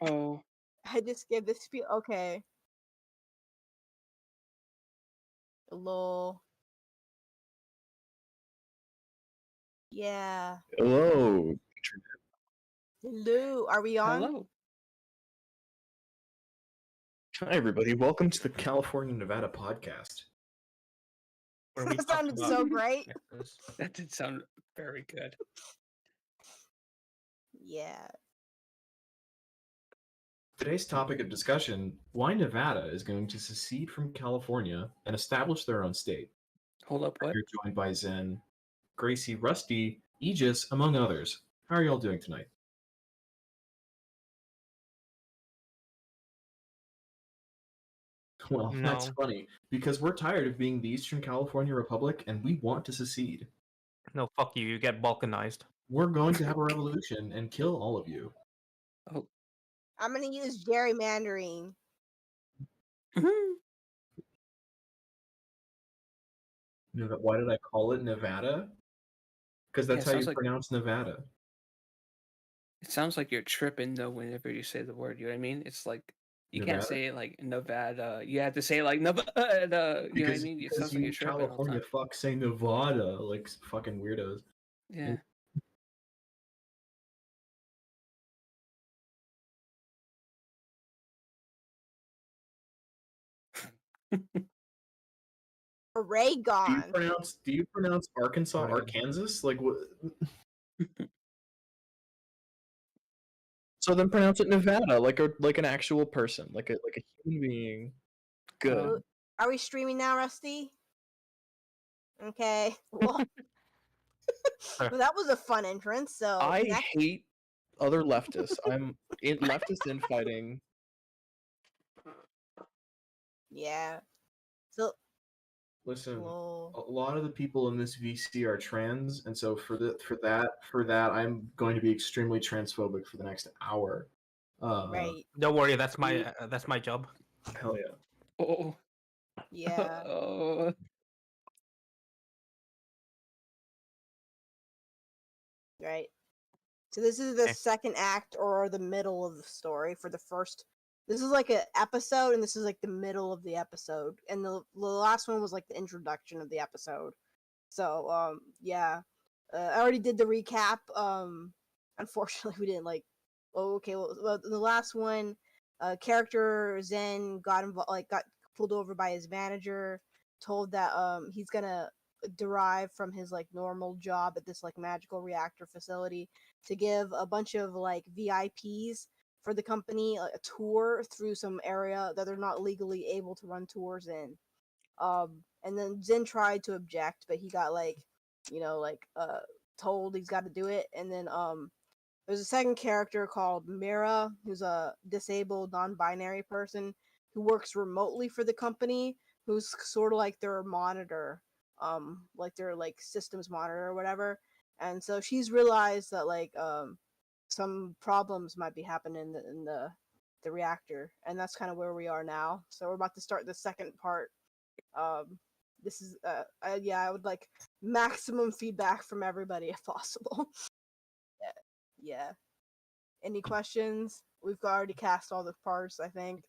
Oh, I just give this feel okay. Lol. Yeah. Hello. Hello. Are we on? hello. Hi, everybody. Welcome to the California Nevada podcast. Where we That talk sounded about so great. Nexus. That did sound very good. Yeah. Today's topic of discussion, why Nevada is going to secede from California and establish their own state. Hold up, what? You're joined by Zen, Gracie, Rusty, Aegis, among others. How are y'all doing tonight? Well, that's No. funny, because we're tired of being the Eastern California Republic and we want to secede. No, fuck you. You get balkanized. We're going to have a revolution and kill all of you. Oh, I'm gonna use gerrymandering. Why did I call it Nevada? Because that's Yeah, how you sounds like- pronounce Nevada. it sounds like you're tripping though whenever you say the word. You know what I mean? It's like you can't Nevada? say it like Nevada. You have to say it like Nevada. You know what I mean? It Because sounds like you you're tripping all the California time. fucks say Nevada like fucking weirdos. Yeah. Array Do you gone. pronounce Arkansas Right. Arkansas? Like what? So then pronounce it Nevada, like an actual person, like a human being. Good. Um, Are we streaming now, Rusty? Okay. Well, well, that was a fun entrance. So I next- hate other leftists. I'm in leftist infighting. yeah. So Listen, lol. a lot of the people in this VC are trans, and so for that, I'm going to be extremely transphobic for the next hour. Right. Don't worry. That's my job. Hell yeah. oh. Yeah. Oh. Right. So this is the Okay. second act or the middle of the story for the first. This is like an episode, and this is like the middle of the episode, and the last one was like the introduction of the episode. So yeah, I already did the recap. Unfortunately, we didn't like. Oh, okay. Well, the last one, character Zen got involved, like got pulled over by his manager, told that he's gonna derive from his like normal job at this like magical reactor facility to give a bunch of like VIPs for the company a tour through some area that they're not legally able to run tours in. And then Zen tried to object, but he got like, told he's got to do it. And then there's a second character called Mira, who's a disabled non-binary person who works remotely for the company, who's sort of like their monitor, like their like systems monitor or whatever. And so she's realized that like some problems might be happening in the reactor, and that's kind of where we are now. So we're about to start the second part. This is I would like maximum feedback from everybody if possible. Yeah. Any questions? We've already cast all the parts, I think.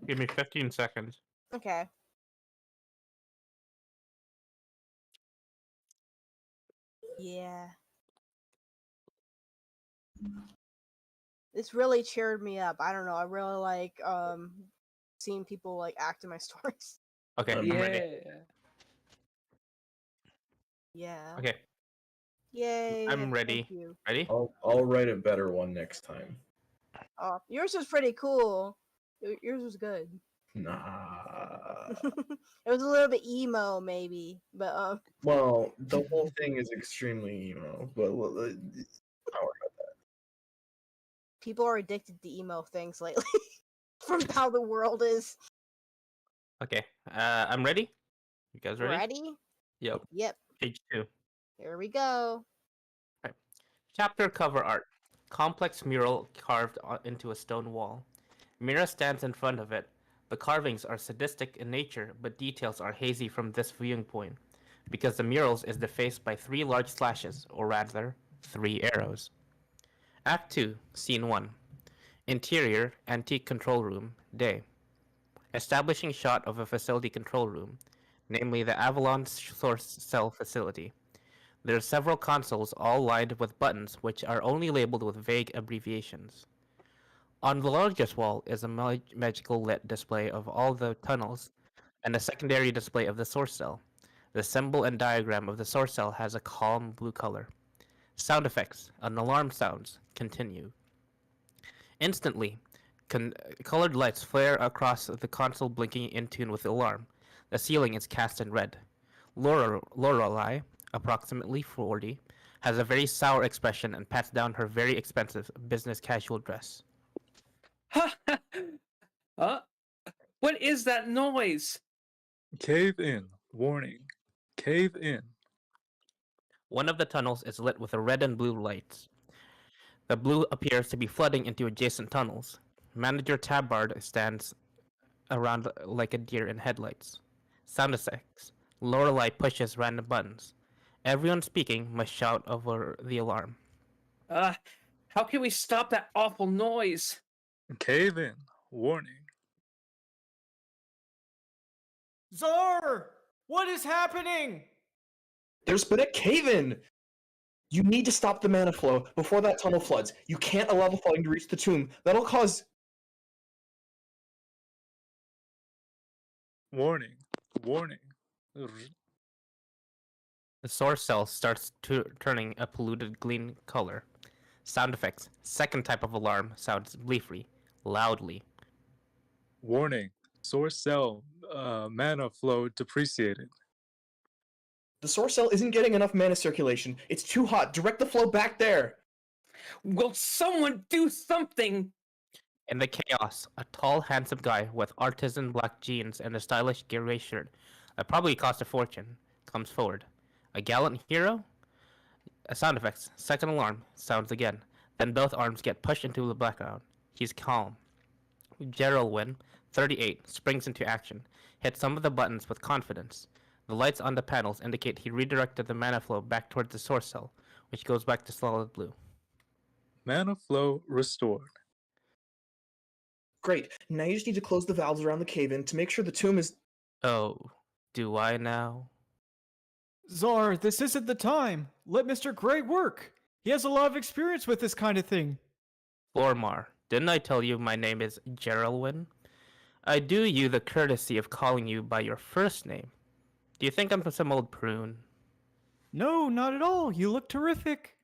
Give me 15 seconds. Okay. Yeah. This really cheered me up. I don't know. I really like seeing people like act in my stories. Okay, I'm Yeah. ready. Yeah. Okay, Yay. I'm ready. Thank you. Ready? I'll write a better one next time. Oh, yours was pretty cool. Yours was good. Nah. It was a little bit emo, maybe, but Well, the whole thing is extremely emo, but don't worry about that. people are addicted to emo things lately. From how the world is. Okay, I'm ready. You guys ready? Ready? Yep. Yep. Page 2. Here we go. Chapter cover art. Complex mural carved into a stone wall. Mira stands in front of it. The carvings are sadistic in nature, but details are hazy from this viewing point, because the murals is defaced by 3 large slashes, or rather, 3 arrows. Act 2, Scene 1. Interior, antique control room, day. Establishing shot of a facility control room, namely the Avalon Source Cell facility. There are several consoles all lined with buttons which are only labeled with vague abbreviations. On the largest wall is a magical lit display of all the tunnels and a secondary display of the source cell. The symbol and diagram of the source cell has a calm blue color. Sound effects, an alarm sounds, continue. Instantly, colored lights flare across the console blinking in tune with the alarm. The ceiling is cast in red. Lorelei, approximately 40, has a very sour expression and pats down her very expensive business casual dress. Huh? What is that noise? Cave in. Warning. Cave in. One of the tunnels is lit with a red and blue lights. The blue appears to be flooding into adjacent tunnels. Manager Tabard stands around like a deer in headlights. Sound effects. Lorelei pushes random buttons. Everyone speaking must shout over the alarm. How can we stop that awful noise? Cave in. Warning. Zar! What is happening? There's been a cave-in! You need to stop the mana flow before that tunnel floods. You can't allow the flooding to reach the tomb. That'll cause... Warning. Warning. The source cell starts turning a polluted green color. Sound effects. Second type of alarm sounds bleefree, loudly. Warning. Source cell mana flow depreciated. The source cell isn't getting enough mana circulation. It's too hot. Direct the flow back there! Will someone do something? In the chaos, a tall, handsome guy with artisan black jeans and a stylish gray shirt that probably cost a fortune comes forward. A gallant hero? Sound effects. Second alarm sounds again. Then both arms get pushed into the background. He's calm. Geraldwin, 38, springs into action, hits some of the buttons with confidence. The lights on the panels indicate he redirected the mana flow back towards the source cell, which goes back to solid blue. Mana flow restored. Great. Now you just need to close the valves around the cave-in to make sure the tomb is... Oh, do I now? Zar, this isn't the time. Let Mr. Gray work. He has a lot of experience with this kind of thing. Flormar, didn't I tell you my name is Geraldwin? I do you the courtesy of calling you by your first name. Do you think I'm some old prune? No, not at all. You look terrific.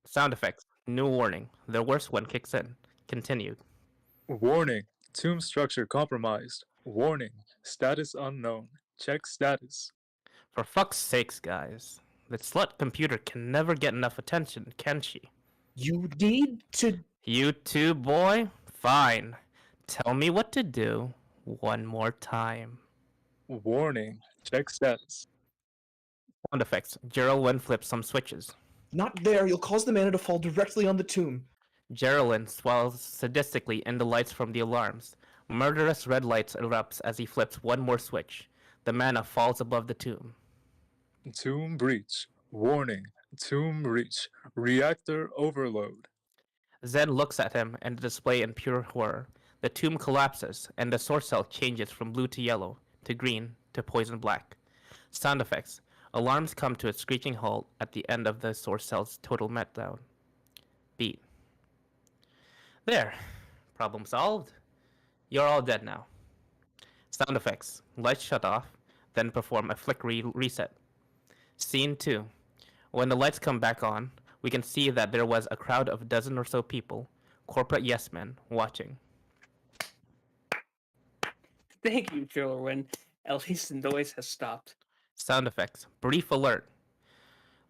Sound effects. New warning. The worst one kicks in. Continued. Warning. Tomb structure compromised. Warning. Status unknown. Check status. For fuck's sakes, guys. The slut computer can never get enough attention, can she? You need to... You too, boy? Fine. Tell me what to do one more time. Warning. Check status. Sound effects. Geraldwin flips some switches. Not there. You'll cause the mana to fall directly on the tomb. Geraldwin swells sadistically in the lights from the alarms. Murderous red lights erupts as he flips one more switch. The mana falls above the tomb. Tomb breach. Warning. Tomb breach. Reactor overload. Zen looks at him and the display in pure horror. The tomb collapses, and the source cell changes from blue to yellow, to green, to poison black. Sound effects. Alarms come to a screeching halt at the end of the source cell's total meltdown. Beat. There. Problem solved. You're all dead now. Sound effects. Lights shut off, then perform a flickery reset. Scene 2. When the lights come back on, we can see that there was a crowd of a dozen or so people, corporate yes men, watching. Thank you, Geraldwin. At least the noise has stopped. Sound effects. Brief alert.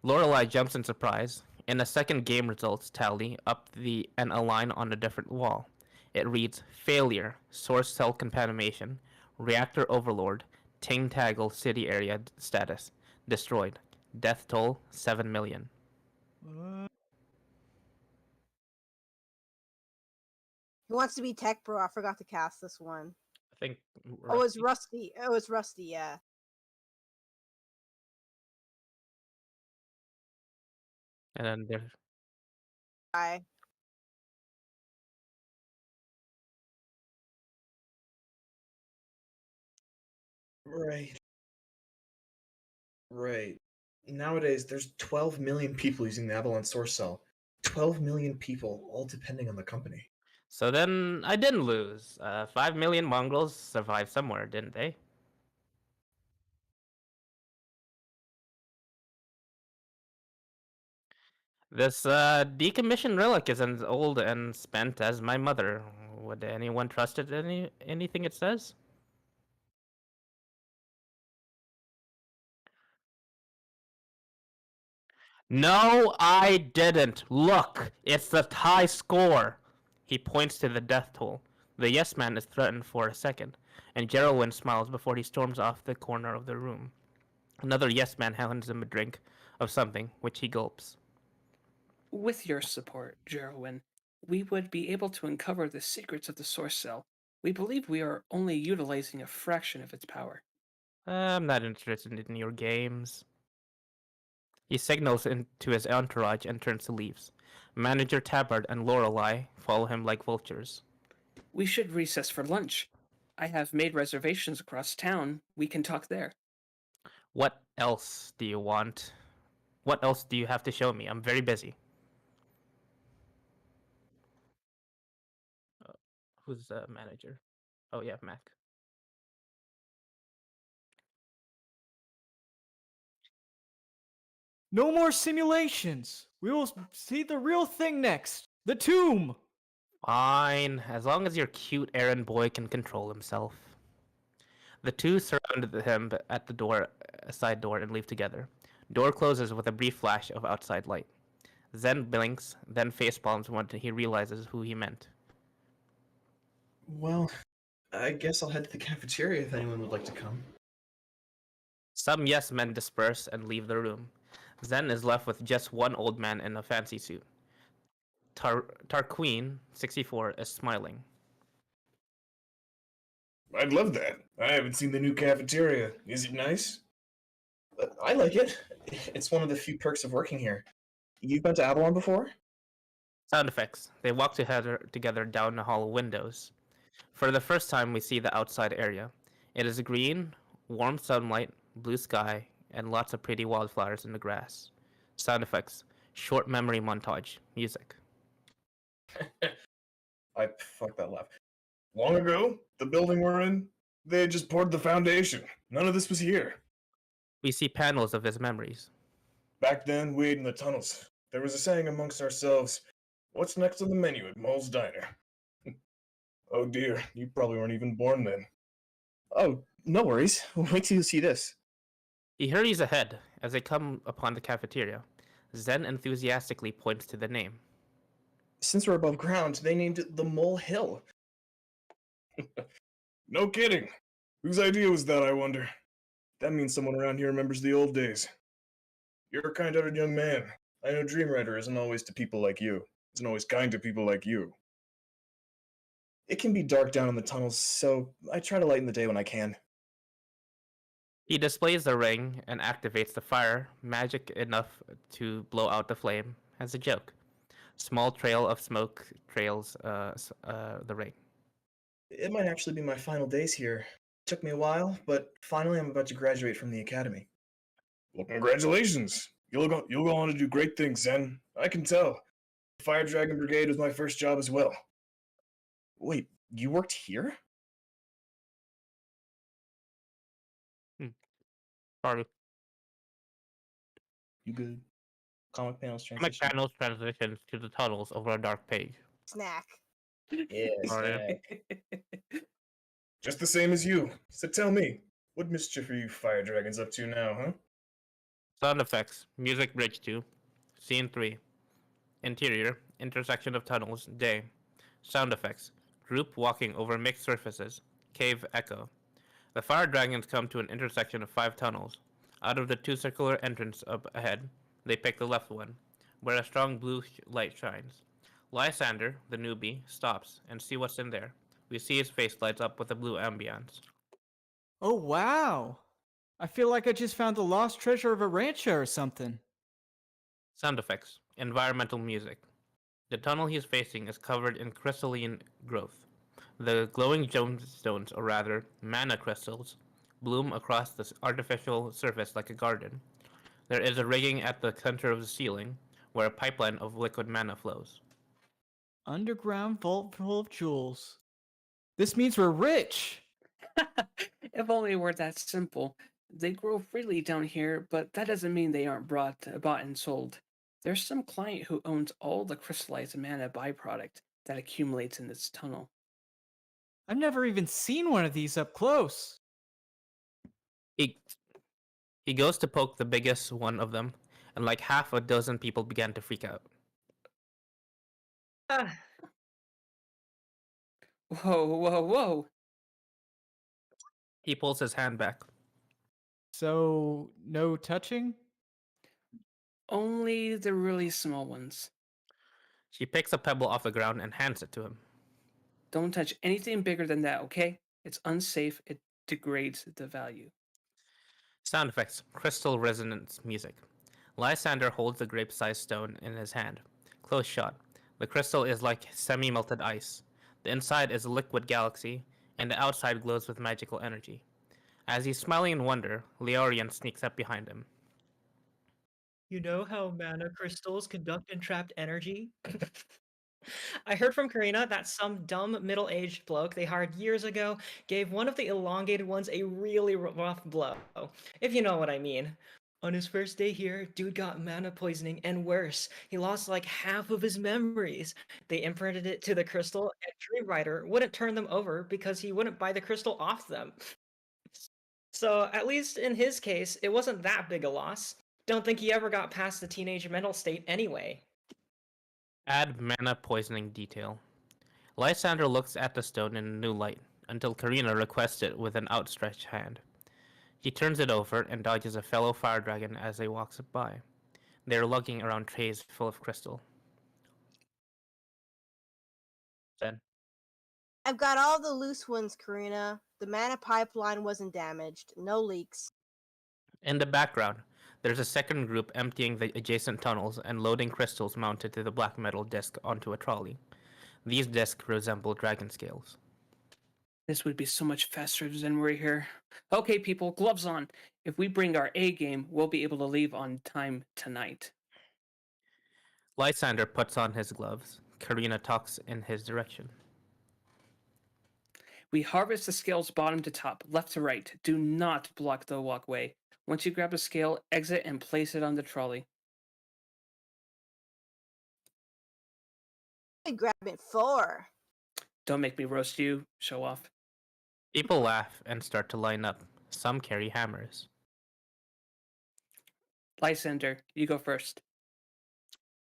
Lorelei jumps in surprise. In a second, game results tally up and align on a different wall. It reads failure, source cell contamination, reactor overlord, Tingtagle city area status, destroyed. Death toll 7 million. Who wants to be Tech Bro? I forgot to cast this one. I think. Oh, it was Rusty. It was Rusty, yeah. And then there's Bye. Right. Right. Nowadays, there's 12 million people using the Avalon Source Cell. 12 million people, all depending on the company. So then I didn't lose. 5 million Mongols survived somewhere, didn't they? This decommissioned relic is as old and spent as my mother. Would anyone trust it? Anything it says? No, I didn't. Look, it's the tie score. He points to the death toll. The yes man is threatened for a second, and Geraldine smiles before he storms off the corner of the room. Another yes man hands him a drink of something, which he gulps. With your support, Jerwin, we would be able to uncover the secrets of the Source Cell. We believe we are only utilizing a fraction of its power. I'm not interested in your games. He signals into his entourage and turns to leaves. Manager Tabard and Lorelei follow him like vultures. We should recess for lunch. I have made reservations across town. We can talk there. What else do you want? What else do you have to show me? I'm very busy. Who's the manager? Oh yeah, Mac. No more simulations. We will see the real thing next. The tomb. Fine, as long as your cute errand boy can control himself. The two surround him at the door, side door, and leave together. Door closes with a brief flash of outside light. Zen blinks, then facepalms when he realizes who he meant. Well, I guess I'll head to the cafeteria if anyone would like to come. Some yes men disperse and leave the room. Zen is left with just one old man in a fancy suit. Tarqueen, 64, is smiling. I'd love that. I haven't seen the new cafeteria. Is it nice? I like it. It's one of the few perks of working here. You've been to Avalon before? Sound effects. They walk together down the hall windows. For the first time, we see the outside area. It is green, warm sunlight, blue sky, and lots of pretty wildflowers in the grass. Sound effects. Short memory montage. Music. Fuck that laugh. Long ago, the building we're in, they had just poured the foundation. None of this was here. We see panels of his memories. Back then, we ate in the tunnels. There was a saying amongst ourselves, what's next on the menu at Mole's Diner? Oh dear, you probably weren't even born then. Oh, no worries. Wait till you see this. He hurries ahead as they come upon the cafeteria. Zen enthusiastically points to the name. Since we're above ground, they named it the Mole Hill. No kidding. Whose idea was that, I wonder? That means someone around here remembers the old days. You're a kind-hearted young man. I know Dreamwriter isn't always to people like you. Isn't always kind to people like you. It can be dark down in the tunnels, so I try to lighten the day when I can. He displays the ring and activates the fire, magic enough to blow out the flame, as a joke. Small trail of smoke trails the ring. It might actually be my final days here. Took me a while, but finally I'm about to graduate from the academy. Well, congratulations! You'll go on to do great things, Zen. I can tell. Fire Dragon Brigade was my first job as well. Wait, you worked here? Sorry. You good? Comic panels Comic transition. panels transitions to the tunnels over a dark page. Snack. Yes. Sorry. Just the same as you. So tell me, what mischief are you Fire Dragons up to now, huh? Sound effects. Music bridge 2. Scene 3. Interior. Intersection of tunnels. Day. Sound effects. Group walking over mixed surfaces. Cave echo. The fire dragons come to an intersection of 5 tunnels. Out of the 2 circular entrances up ahead, they pick the left one, where a strong blue light shines. Lysander, the newbie, stops and see what's in there. We see his face lights up with a blue ambiance. Oh, wow. I feel like I just found the lost treasure of a rancho or something. Sound effects. Environmental music. The tunnel he is facing is covered in crystalline growth. The glowing gemstones, or rather, mana crystals, bloom across the artificial surface like a garden. There is a rigging at the center of the ceiling, where a pipeline of liquid mana flows. Underground vault full of jewels. This means we're rich. If only it were that simple. They grow freely down here, but that doesn't mean they aren't bought and sold. There's some client who owns all the crystallized mana byproduct that accumulates in this tunnel. I've never even seen one of these up close. He goes to poke the biggest one of them, and like half a dozen people began to freak out. Ah, Whoa, whoa, whoa! He pulls his hand back. So, no touching? Only the really small ones. She picks a pebble off the ground and hands it to him. Don't touch anything bigger than that, okay? It's unsafe, it degrades the value. Sound effects, crystal resonance music. Lysander holds the grape-sized stone in his hand. Close shot. The crystal is like semi-melted ice. The inside is a liquid galaxy, and the outside glows with magical energy. As he's smiling in wonder, Leorian sneaks up behind him. you know how mana crystals conduct entrapped energy? I heard from Karina that some dumb middle-aged bloke they hired years ago gave one of the elongated ones a really rough blow, if you know what I mean. On his first day here, dude got mana poisoning and worse. He lost like half of his memories. They imprinted it to the crystal, and Dreamwriter wouldn't turn them over because he wouldn't buy the crystal off them. So, at least in his case, it wasn't that big a loss. Don't think he ever got past the teenage mental state anyway. Add mana poisoning detail. Lysander looks at the stone in a new light, until Karina requests it with an outstretched hand. He turns it over and dodges a fellow fire dragon as they walks by. They are lugging around trays full of crystal. Then, I've got all the loose ones, Karina. The mana pipeline wasn't damaged. No leaks. in the background, there's a second group emptying the adjacent tunnels and loading crystals mounted to the black metal disc onto a trolley. These discs resemble dragon scales. This would be so much faster than we're here. Okay, people, gloves on. If we bring our A game, we'll be able to leave on time tonight. Lysander puts on his gloves. Karina talks in his direction. We harvest the scales bottom to top, left to right. Do not block the walkway. Once you grab a scale, exit and place it on the trolley. I grab it for. Don't make me roast you, show off. People laugh and start to line up. Some carry hammers. Lysander, you go first.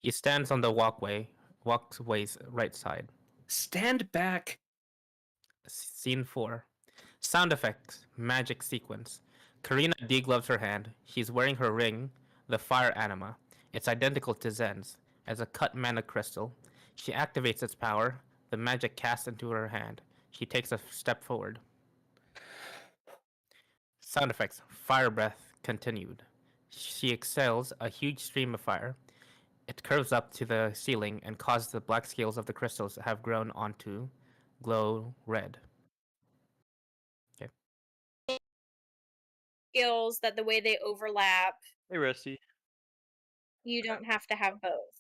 He stands on the walkway's right side. Stand back. Scene 4. Sound effects, magic sequence. Karina degloves her hand. She's wearing her ring, the fire anima. It's identical to Zen's, as a cut mana crystal. She activates its power, the magic casts into her hand. She takes a step forward. Sound effects, fire breath continued. She exhales a huge stream of fire. It curves up to the ceiling and causes the black scales of the crystals to have grown onto glow red. Skills that the way they overlap, Hey, Rusty. you don't have to have both.